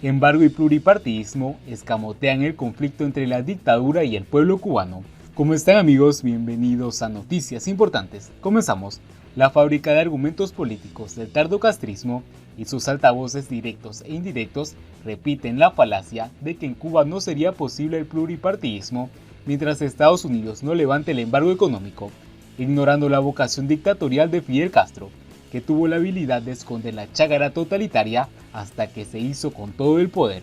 Embargo y pluripartidismo escamotean el conflicto entre la dictadura y el pueblo cubano. ¿Cómo están, amigos? Bienvenidos a Noticias Importantes. Comenzamos. La fábrica de argumentos políticos del tardocastrismo y sus altavoces directos e indirectos repiten la falacia de que en Cuba no sería posible el pluripartidismo mientras Estados Unidos no levante el embargo económico, ignorando la vocación dictatorial de Fidel Castro, que tuvo la habilidad de esconder la chágara totalitaria hasta que se hizo con todo el poder.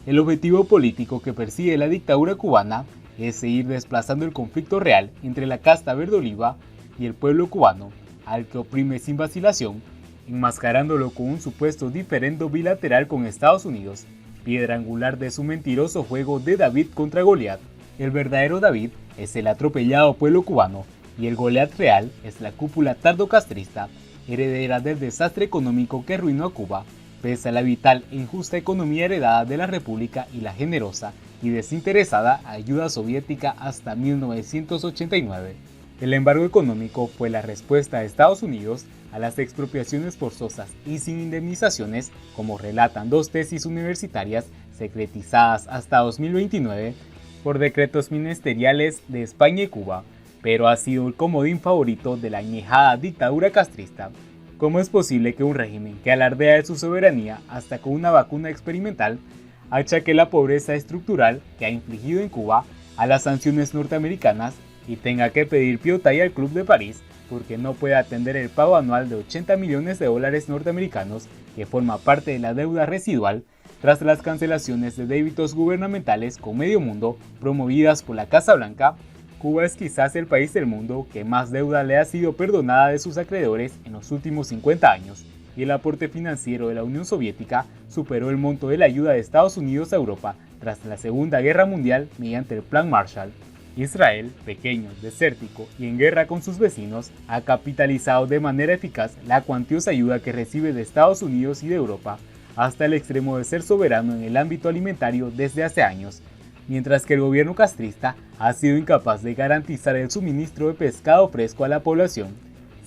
El objetivo político que persigue la dictadura cubana es seguir desplazando el conflicto real entre la casta verde oliva y el pueblo cubano, al que oprime sin vacilación, enmascarándolo con un supuesto diferendo bilateral con Estados Unidos, piedra angular de su mentiroso juego de David contra Goliat. El verdadero David es el atropellado pueblo cubano y el Goliat real es la cúpula tardocastrista, heredera del desastre económico que arruinó a Cuba, pese a la vital e injusta economía heredada de la República y la generosa y desinteresada ayuda soviética hasta 1989. El embargo económico fue la respuesta de Estados Unidos a las expropiaciones forzosas y sin indemnizaciones, como relatan dos tesis universitarias secretizadas hasta 2029 por decretos ministeriales de España y Cuba, pero ha sido el comodín favorito de la añejada dictadura castrista. ¿Cómo es posible que un régimen que alardea de su soberanía hasta con una vacuna experimental achaque la pobreza estructural que ha infligido en Cuba a las sanciones norteamericanas y tenga que pedir piotay al Club de París porque no puede atender el pago anual de 80 millones de dólares norteamericanos que forma parte de la deuda residual tras las cancelaciones de débitos gubernamentales con medio mundo promovidas por la Casa Blanca? Cuba es quizás el país del mundo que más deuda le ha sido perdonada de sus acreedores en los últimos 50 años, y el aporte financiero de la Unión Soviética superó el monto de la ayuda de Estados Unidos a Europa tras la Segunda Guerra Mundial mediante el Plan Marshall. Israel, pequeño, desértico y en guerra con sus vecinos, ha capitalizado de manera eficaz la cuantiosa ayuda que recibe de Estados Unidos y de Europa, hasta el extremo de ser soberano en el ámbito alimentario desde hace años, mientras que el gobierno castrista ha sido incapaz de garantizar el suministro de pescado fresco a la población.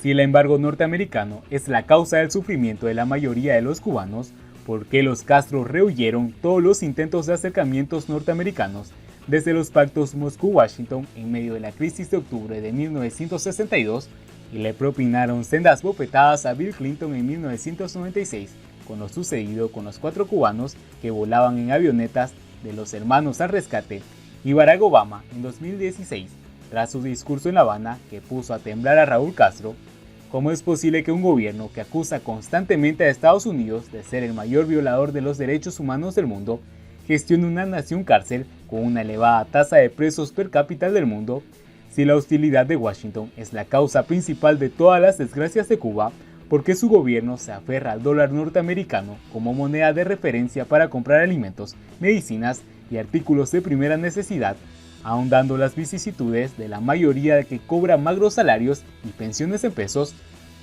Si el embargo norteamericano es la causa del sufrimiento de la mayoría de los cubanos, ¿por qué los Castro rehuyeron todos los intentos de acercamientos norteamericanos desde los pactos Moscú-Washington en medio de la crisis de octubre de 1962 y le propinaron sendas bofetadas a Bill Clinton en 1996 con lo sucedido con los 4 cubanos que volaban en avionetas de los hermanos al rescate, y Barack Obama en 2016, tras su discurso en La Habana que puso a temblar a Raúl Castro? ¿Cómo es posible que un gobierno que acusa constantemente a Estados Unidos de ser el mayor violador de los derechos humanos del mundo gestione una nación cárcel con una elevada tasa de presos per cápita del mundo? Si la hostilidad de Washington es la causa principal de todas las desgracias de Cuba, ¿por qué su gobierno se aferra al dólar norteamericano como moneda de referencia para comprar alimentos, medicinas y artículos de primera necesidad, ahondando las vicisitudes de la mayoría que cobra magros salarios y pensiones en pesos?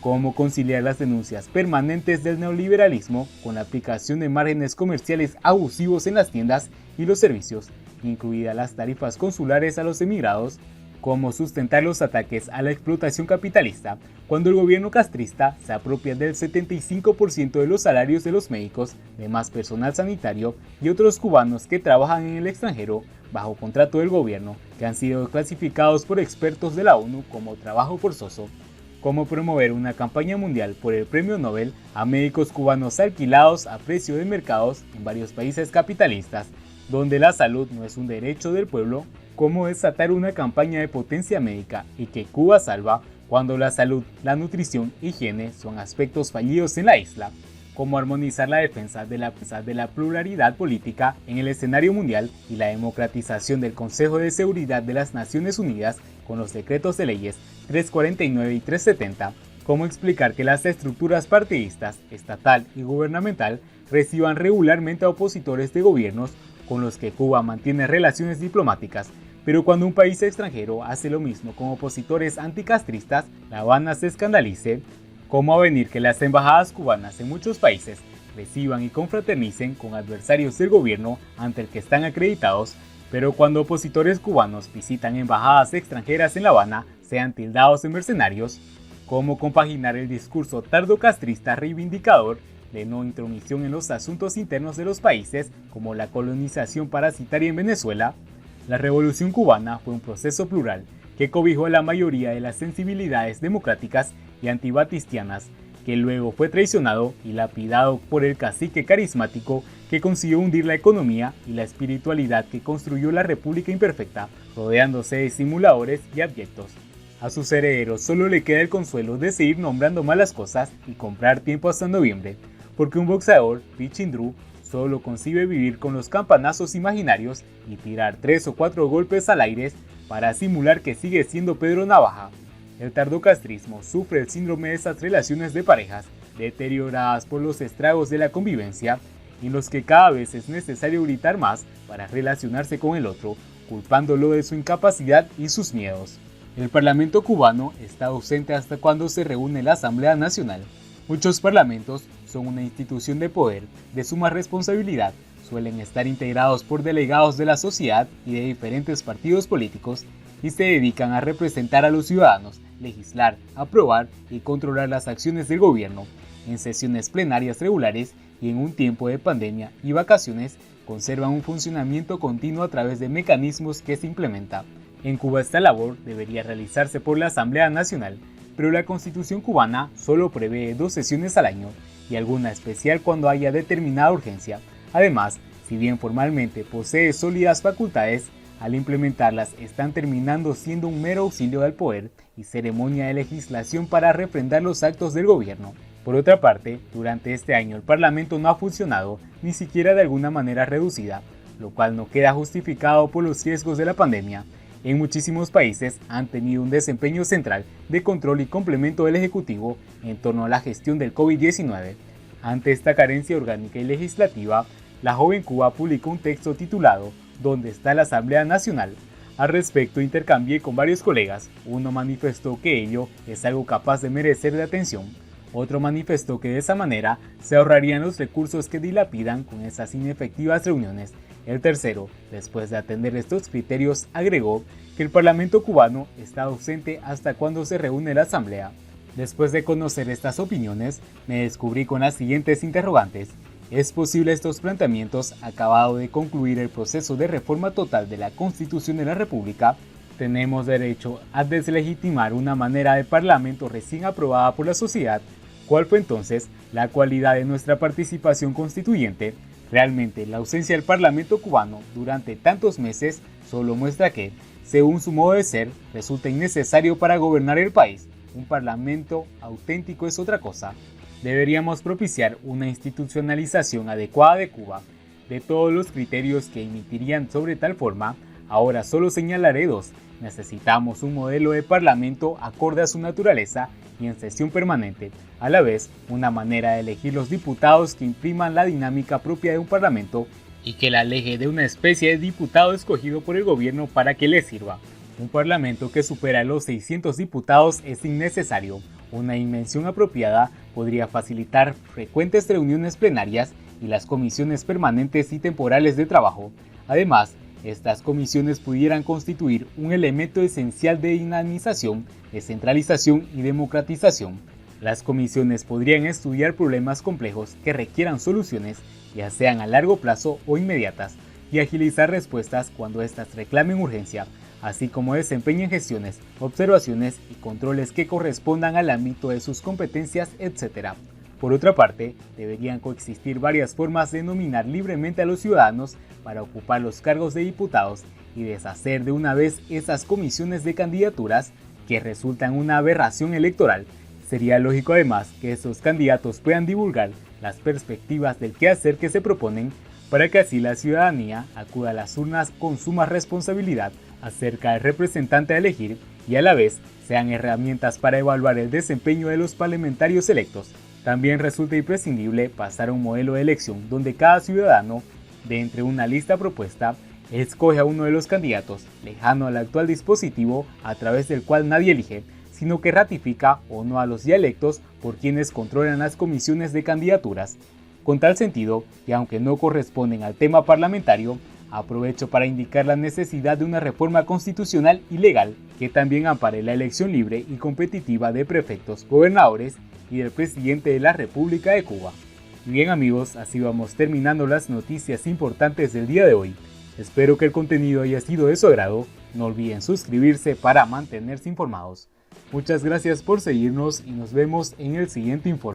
¿Cómo conciliar las denuncias permanentes del neoliberalismo con la aplicación de márgenes comerciales abusivos en las tiendas y los servicios, incluidas las tarifas consulares a los emigrados? ¿Cómo sustentar los ataques a la explotación capitalista cuando el gobierno castrista se apropia del 75% de los salarios de los médicos, demás personal sanitario y otros cubanos que trabajan en el extranjero bajo contrato del gobierno, que han sido clasificados por expertos de la ONU como trabajo forzoso? ¿Cómo promover una campaña mundial por el premio Nobel a médicos cubanos alquilados a precio de mercados en varios países capitalistas, donde la salud no es un derecho del pueblo? ¿Cómo desatar una campaña de potencia médica y que Cuba salva cuando la salud, la nutrición y higiene son aspectos fallidos en la isla? ¿Cómo armonizar la defensa de la pluralidad política en el escenario mundial y la democratización del Consejo de Seguridad de las Naciones Unidas con los decretos de leyes 349 y 370? ¿Cómo explicar que las estructuras partidistas, estatal y gubernamental reciban regularmente a opositores de gobiernos con los que Cuba mantiene relaciones diplomáticas, pero cuando un país extranjero hace lo mismo con opositores anticastristas, La Habana se escandalice? ¿Cómo avenir que las embajadas cubanas en muchos países reciban y confraternicen con adversarios del gobierno ante el que están acreditados, pero cuando opositores cubanos visitan embajadas extranjeras en La Habana sean tildados de mercenarios? ¿Cómo compaginar el discurso tardocastrista reivindicador de no intromisión en los asuntos internos de los países, como la colonización parasitaria en Venezuela, la Revolución cubana fue un proceso plural que cobijó a la mayoría de las sensibilidades democráticas y antibatistianas, que luego fue traicionado y lapidado por el cacique carismático que consiguió hundir la economía y la espiritualidad que construyó la República imperfecta, rodeándose de simuladores y abyectos. A sus herederos solo le queda el consuelo de seguir nombrando malas cosas y comprar tiempo hasta noviembre, porque un boxeador, Pichindrú, solo concibe vivir con los campanazos imaginarios y tirar 3 o 4 golpes al aire para simular que sigue siendo Pedro Navaja. El tardocastrismo sufre el síndrome de esas relaciones de parejas deterioradas por los estragos de la convivencia, en los que cada vez es necesario gritar más para relacionarse con el otro, culpándolo de su incapacidad y sus miedos. El Parlamento cubano está ausente hasta cuando se reúne la Asamblea Nacional. Muchos parlamentos son una institución de poder de suma responsabilidad, suelen estar integrados por delegados de la sociedad y de diferentes partidos políticos y se dedican a representar a los ciudadanos, legislar, aprobar y controlar las acciones del gobierno. En sesiones plenarias regulares y en un tiempo de pandemia y vacaciones conservan un funcionamiento continuo a través de mecanismos que se implementa. En Cuba esta labor debería realizarse por la Asamblea Nacional, pero la Constitución cubana solo prevé 2 sesiones al año y alguna especial cuando haya determinada urgencia. Además, si bien formalmente posee sólidas facultades, al implementarlas están terminando siendo un mero auxilio del poder y ceremonia de legislación para refrendar los actos del gobierno. Por otra parte, durante este año el Parlamento no ha funcionado ni siquiera de alguna manera reducida, lo cual no queda justificado por los riesgos de la pandemia. En muchísimos países han tenido un desempeño central de control y complemento del Ejecutivo en torno a la gestión del COVID-19. Ante esta carencia orgánica y legislativa, la joven Cuba publicó un texto titulado ¿Dónde está la Asamblea Nacional? Al respecto intercambié con varios colegas. Uno manifestó que ello es algo capaz de merecer de atención. Otro manifestó que de esa manera se ahorrarían los recursos que dilapidan con esas inefectivas reuniones. El tercero, después de atender estos criterios, agregó que el Parlamento cubano está ausente hasta cuando se reúne la Asamblea. Después de conocer estas opiniones, me descubrí con las siguientes interrogantes. ¿Es posible estos planteamientos acabado de concluir el proceso de reforma total de la Constitución de la República? ¿Tenemos derecho a deslegitimar una manera de parlamento recién aprobada por la sociedad? ¿Cuál fue entonces la cualidad de nuestra participación constituyente? Realmente, la ausencia del Parlamento cubano durante tantos meses solo muestra que, según su modo de ser, resulta innecesario para gobernar el país. Un Parlamento auténtico es otra cosa. Deberíamos propiciar una institucionalización adecuada de Cuba. De todos los criterios que emitirían sobre tal forma, ahora solo señalaré 2. Necesitamos un modelo de parlamento acorde a su naturaleza y en sesión permanente, a la vez una manera de elegir los diputados que impriman la dinámica propia de un parlamento y que la aleje de una especie de diputado escogido por el gobierno para que le sirva. Un parlamento que supera los 600 diputados es innecesario. Una dimensión apropiada podría facilitar frecuentes reuniones plenarias y las comisiones permanentes y temporales de trabajo. Además, estas comisiones pudieran constituir un elemento esencial de dinamización, descentralización y democratización. Las comisiones podrían estudiar problemas complejos que requieran soluciones, ya sean a largo plazo o inmediatas, y agilizar respuestas cuando éstas reclamen urgencia, así como desempeñen gestiones, observaciones y controles que correspondan al ámbito de sus competencias, etc. Por otra parte, deberían coexistir varias formas de nominar libremente a los ciudadanos para ocupar los cargos de diputados y deshacer de una vez esas comisiones de candidaturas que resultan una aberración electoral. Sería lógico además que estos candidatos puedan divulgar las perspectivas del quehacer que se proponen para que así la ciudadanía acuda a las urnas con suma responsabilidad acerca del representante a elegir y a la vez sean herramientas para evaluar el desempeño de los parlamentarios electos. También resulta imprescindible pasar a un modelo de elección donde cada ciudadano, de entre una lista propuesta, escoge a uno de los candidatos, lejano al actual dispositivo a través del cual nadie elige, sino que ratifica o no a los ya electos por quienes controlan las comisiones de candidaturas. Con tal sentido, y aunque no corresponden al tema parlamentario, aprovecho para indicar la necesidad de una reforma constitucional y legal que también ampare la elección libre y competitiva de prefectos, gobernadores y del presidente de la República de Cuba. Y bien amigos, así vamos terminando las noticias importantes del día de hoy. Espero que el contenido haya sido de su agrado. No olviden suscribirse para mantenerse informados. Muchas gracias por seguirnos y nos vemos en el siguiente informe.